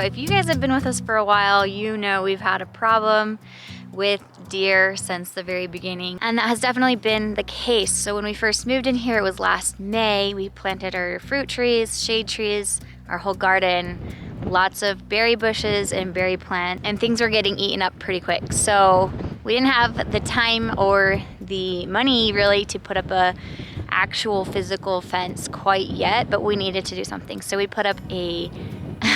if you guys have been with us for a while, you know we've had a problem with deer since the very beginning, and that has definitely been the case. So when we first moved in here, it was last May, we planted our fruit trees, shade trees, our whole garden, lots of berry bushes and berry plant, and things were getting eaten up pretty quick. So we didn't have the time or the money really to put up a actual physical fence quite yet, but we needed to do something. So we put up a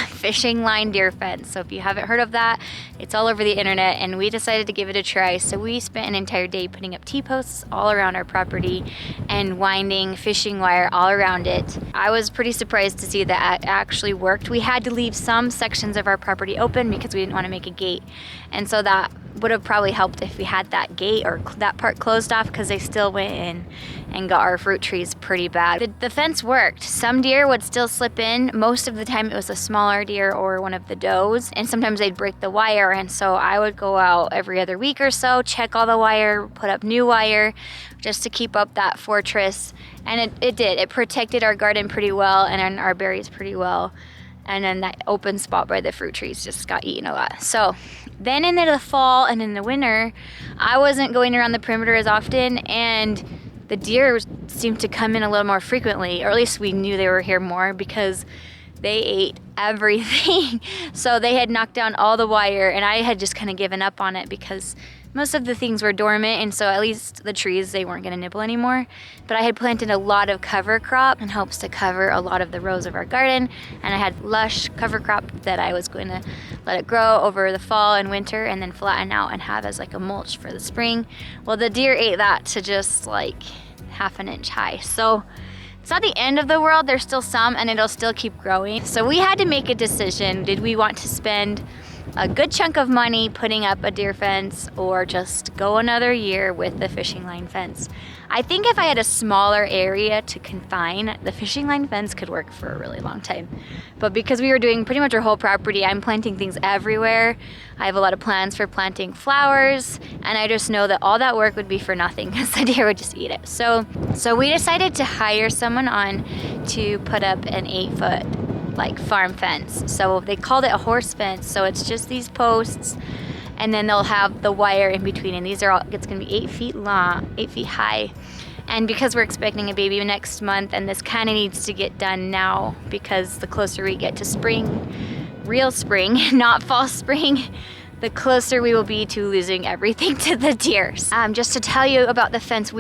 fishing line deer fence. So if you haven't heard of that, it's all over the internet, and we decided to give it a try. So we spent an entire day putting up T-posts all around our property and winding fishing wire all around it. I was pretty surprised to see that it actually worked. We had to leave some sections of our property open because we didn't want to make a gate, and so that would have probably helped if we had that gate or that part closed off, because they still went in and got our fruit trees pretty bad. The fence worked. Some deer would still slip in. Most of the time it was a smaller deer or one of the does, and sometimes they'd break the wire, and so I would go out every other week or so, check all the wire, put up new wire just to keep up that fortress, and it did. It protected our garden pretty well and our berries pretty well. And then that open spot by the fruit trees just got eaten a lot. So then into the fall and in the winter, I wasn't going around the perimeter as often, and the deer seemed to come in a little more frequently, or at least we knew they were here more, because they ate everything. So they had knocked down all the wire, and I had just kind of given up on it because most of the things were dormant, and so at least the trees, they weren't gonna nibble anymore. But I had planted a lot of cover crop in hopes to cover a lot of the rows of our garden, and I had lush cover crop that I was going to let it grow over the fall and winter and then flatten out and have as like a mulch for the spring. Well, the deer ate that to just like half an inch high. So it's not the end of the world, there's still some, and it'll still keep growing. So we had to make a decision. Did we want to spend a good chunk of money putting up a deer fence, or just go another year with the fishing line fence? I think if I had a smaller area to confine, the fishing line fence could work for a really long time. But because we were doing pretty much our whole property, I'm planting things everywhere. I have a lot of plans for planting flowers, and I just know that all that work would be for nothing because the deer would just eat it. So we decided to hire someone on to put up an 8-foot like farm fence. So they called it a horse fence. So it's just these posts, and then they'll have the wire in between, and these are all, it's gonna be 8 feet long, 8 feet high. And because we're expecting a baby next month, and this kind of needs to get done now, because the closer we get to spring, real spring, not fall spring, the closer we will be to losing everything to the deer. Just to tell you about the fence,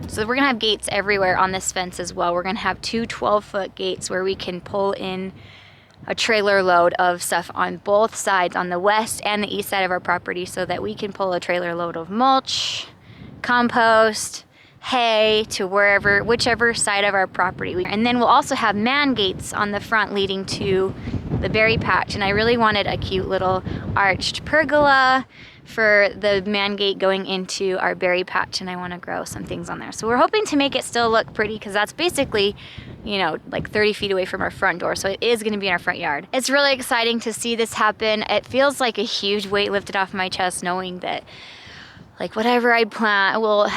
so we're gonna have gates everywhere on this fence as well. We're gonna have 2 12-foot gates where we can pull in a trailer load of stuff on both sides, on the west and the east side of our property, so that we can pull a trailer load of mulch, compost, hay to whichever side of our property. And then we'll also have man gates on the front leading to the berry patch. And I really wanted a cute little arched pergola for the man gate going into our berry patch, and I want to grow some things on there. So we're hoping to make it still look pretty, because that's basically, you know, like 30 feet away from our front door. So it is going to be in our front yard. It's really exciting to see this happen. It feels like a huge weight lifted off my chest, knowing that like whatever I plant will,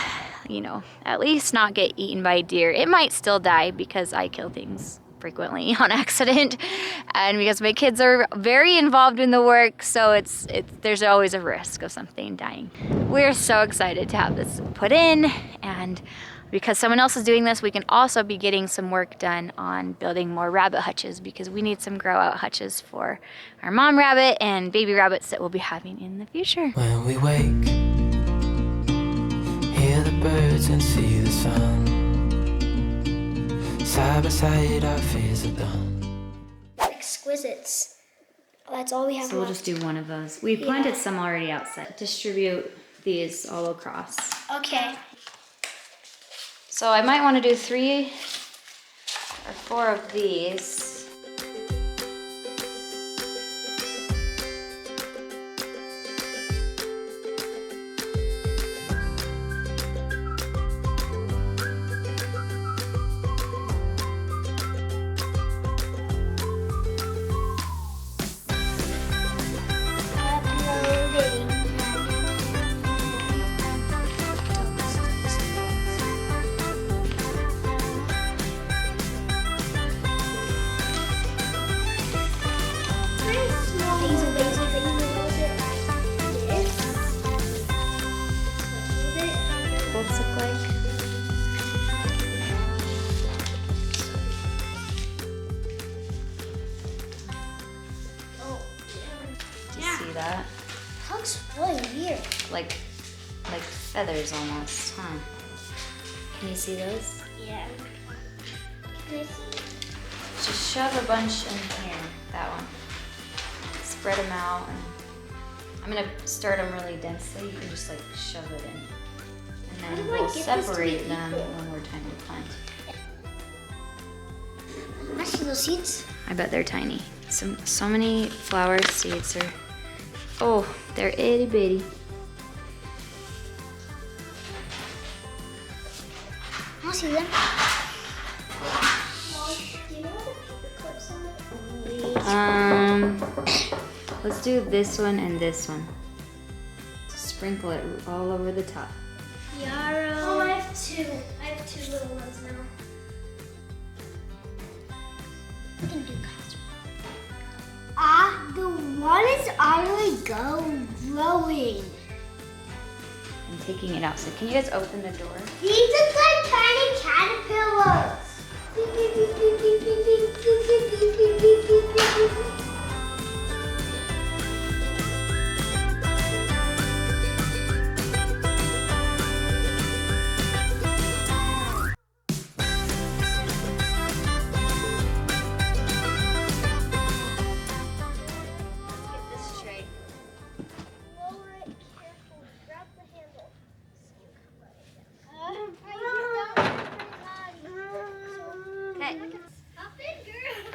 you know, at least not get eaten by deer. It might still die because I kill things frequently on accident, and because my kids are very involved in the work, so there's always a risk of something dying. We're so excited to have this put in, and because someone else is doing this, we can also be getting some work done on building more rabbit hutches, because we need some grow out hutches for our mom rabbit and baby rabbits that we'll be having in the future. When we wake, hear the birds and see the sun. Side by side, our fears are done. Exquisites. That's all we have. So we'll just do one of those. We planted some already outside. Distribute these all across. Okay. So I might want to do 3 or 4 of these. like feathers almost, huh? Can you see those? Yeah. Can I see? Just shove a bunch in here, that one. Spread them out. And I'm gonna start them really densely. You can just like shove it in. And then How do I we'll get this to be separate them equal? when we're trying to plant. I see those seeds. I bet they're tiny. So many flower seeds are, oh, they're itty bitty. I see them. Let's do this one and this one. Sprinkle it all over the top. Yarrow. Oh, I have two. I have two little ones now. I can do cosmos. The one is already growing. I'm taking it out. So can you guys open the door? These look like tiny caterpillars. Get this straight. Lower it carefully. Grab the handle.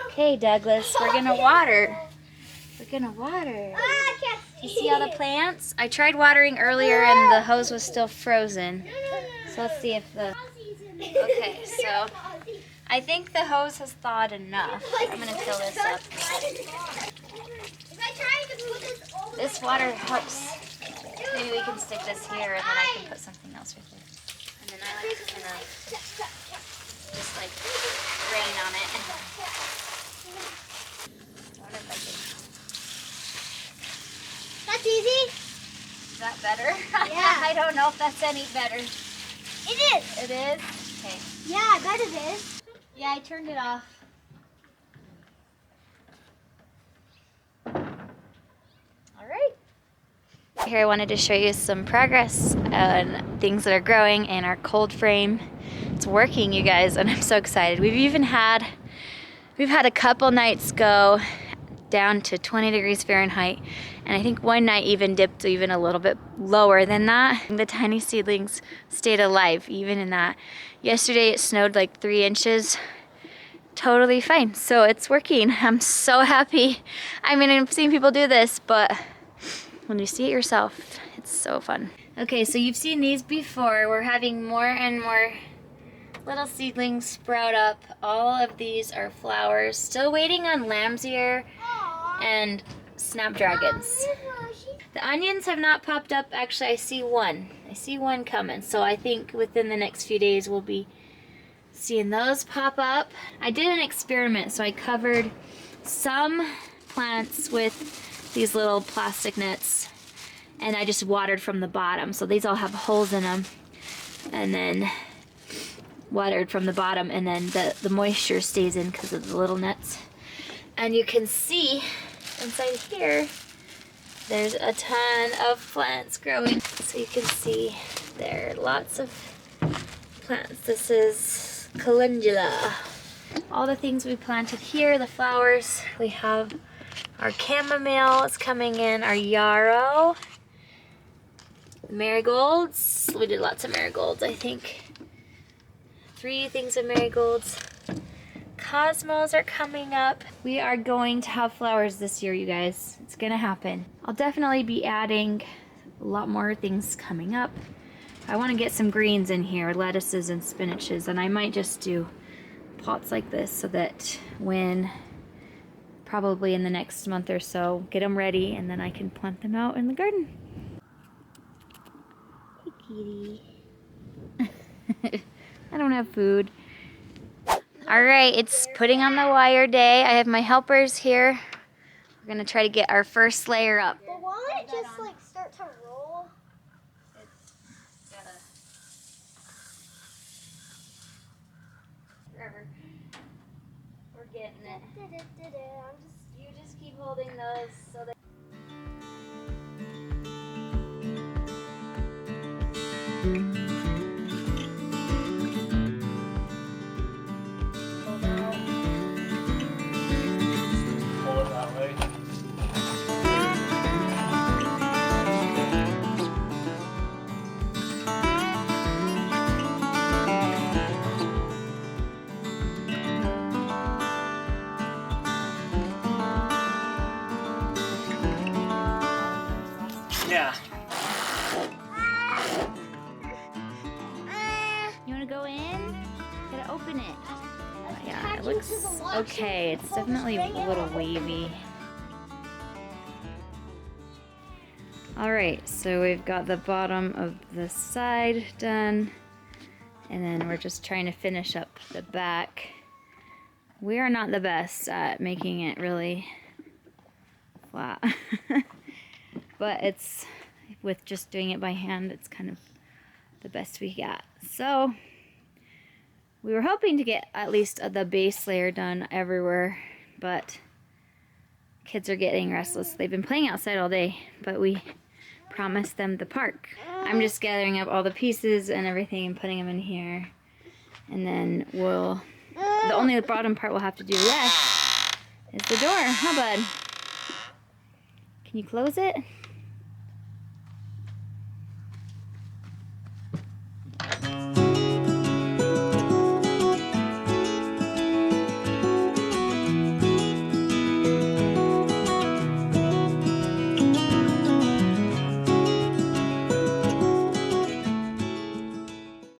Okay, Douglas, we're gonna water. We're gonna water. I can't You see all the plants? I tried watering earlier and the hose was still frozen. So let's see if the, okay, so I think the hose has thawed enough. I'm gonna fill this up. This water helps. Maybe we can stick this here and then I can put something else right there. And then I like to kind of just like rain on it. I wonder if I can. That's easy. Is that better? Yeah. I don't know if that's any better. It is. It is? Okay. Yeah, I bet it is. Yeah, I turned it off. All right. Here I wanted to show you some progress and things that are growing in our cold frame. It's working, you guys, and I'm so excited. We've had a couple nights go down to 20 degrees Fahrenheit, and I think one night even dipped even a little bit lower than that. The tiny seedlings stayed alive even in that. Yesterday it snowed like 3 inches. Totally fine. So it's working. I'm so happy. I mean, I've seen people do this, but when you see it yourself, it's so fun. Okay, so you've seen these before. We're having more and more little seedlings sprout up. All of these are flowers. Still waiting on lamb's ear and snapdragons. The onions have not popped up. Actually, I see one. I see one coming. So I think within the next few days we'll be seeing those pop up. I did an experiment, so I covered some plants with these little plastic nets and I just watered from the bottom. So these all have holes in them, and then watered from the bottom, and then the moisture stays in because of the little nets. And you can see inside here there's a ton of plants growing. So you can see there are lots of plants. This is calendula. All the things we planted here, the flowers. We have our chamomile is coming in, our yarrow, marigolds. We did lots of marigolds, I think. 3 things of marigolds. Cosmos are coming up. We are going to have flowers this year, you guys. It's gonna happen. I'll definitely be adding a lot more things coming up. I want to get some greens in here, lettuces and spinaches, and I might just do pots like this so that when, probably in the next month or so, get them ready and then I can plant them out in the garden. Hey, kitty. I don't have food. All right, it's putting on the wire day. I have my helpers here. We're gonna try to get our first layer up. But won't it just like start to roll? Forever. We're getting it. You just keep holding those so that Pull it that way. Yeah. You wanna go in? Gotta open it. Yeah, it Attaching looks to the locks okay. and It's pull the definitely string a in. little wavy. All right, so we've got the bottom of the side done, and then we're just trying to finish up the back. We are not the best at making it really flat, but it's, with just doing it by hand, it's kind of the best we got. So we were hoping to get at least the base layer done everywhere, but kids are getting restless. They've been playing outside all day, but we promised them the park. I'm just gathering up all the pieces and everything and putting them in here. And then the only bottom part we'll have to do left is the door. Huh, bud? Can you close it?